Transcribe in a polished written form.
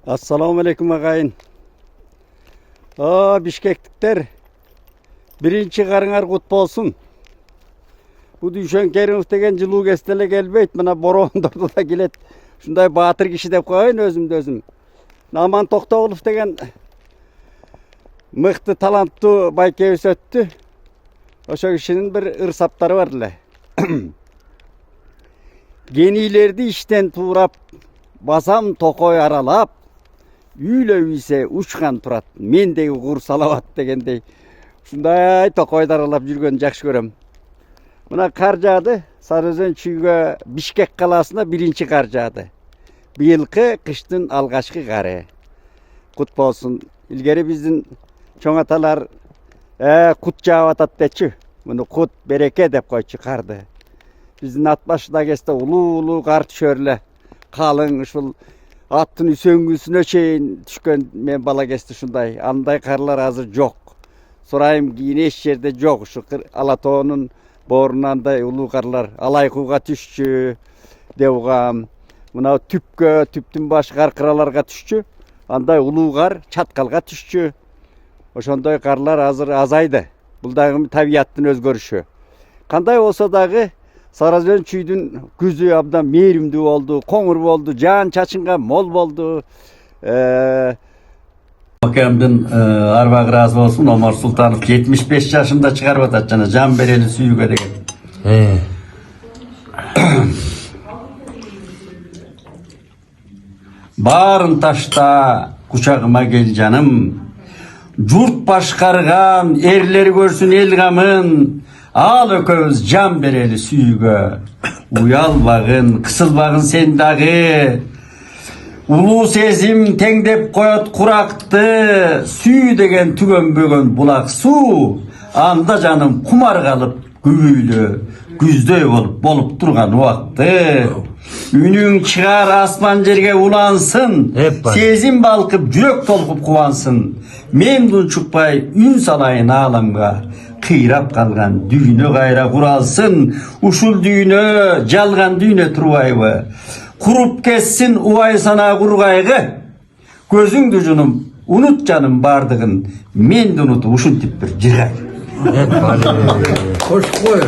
Assalamu alaikum ağayın. Bişkeklikler. Birinci karınar kutlu olsun. Bu Düşen Kerimov degen жылуу kestele gelbeyt. Bana Borondor'da da gelet. Şunday batır kişi de koyun özüm. Naman Toktogulov degen mıhtı talantlı baykevüs öttü. Oşo kişinin bir ırsaptары var dile. Genilerdi işten tuğrap, basam tokoy aralap, üyle uçkan turat, mendegi kur salavat degendey. Şunday tokoyda aralap жүрgөн жакшы көрөm. Mına kar жаады, Sarıözen Çüyge Bişkek kalasında birinci kar жаады. Bıyılkı kıştın algaçkı karı. Kutlu olsun. İlgeri bizden çoğ atalar kut jağıp atat deçi. Bunu kut bereke dep koyçu kardı. Bizden at başında keste ulu kar tüşörle. Kalın şul attın üsöngüsüne çeyin düşkön men bala kesti şunday. Anday karlar hazır yok. Sorayım yine eş yerde yok. Şu Alatoğu'nun borundan da ulu karlar alaykuğa düşçü devgam. Buna tüptün başı karkıralarga düşçü. Anday ulu kar çatkalga düşçü. Oşonday karlar hazır azaydı. Buldagı tabiattın özgörüşü. Kanday olsa dağı Sarıözen Çüydün güzü abdan merimdi oldu, koңур oldu, can çaçınga mol oldu. Bakayımdın arbaq razı olsun. Omar Sultanov 75 yaşında çıkarıp atat jana can bereli sүйgө degen. Barın taşta kucağıma gel canım. Jurt başkargan erleri görsün el gamın. Al ököz can bereli sүйgө. Uyalbagın, kısılbagın sen dağı. Ulu sezim tengdep koyot kuraktı. Süy degen tügönbөгөн bulak su. Anda canım kumar kalıp güvüylü. Güzдөй bolup turgan uaktı. Ünün çıkar asman jerge ulansın. Sezim balkıp jürek tolkup kuvansın. Memnun çukpay ün salayın alamga. Kıyrap kalgan düğünü gayra kuralsın. Uşul düğünü jalgan düğüne turbayı. Kurup kessin uvay sana kurgaygı. Gözün düzünüm unut canım bardığın. Men de unutu uşun tip bir jirgay. Hoş koy.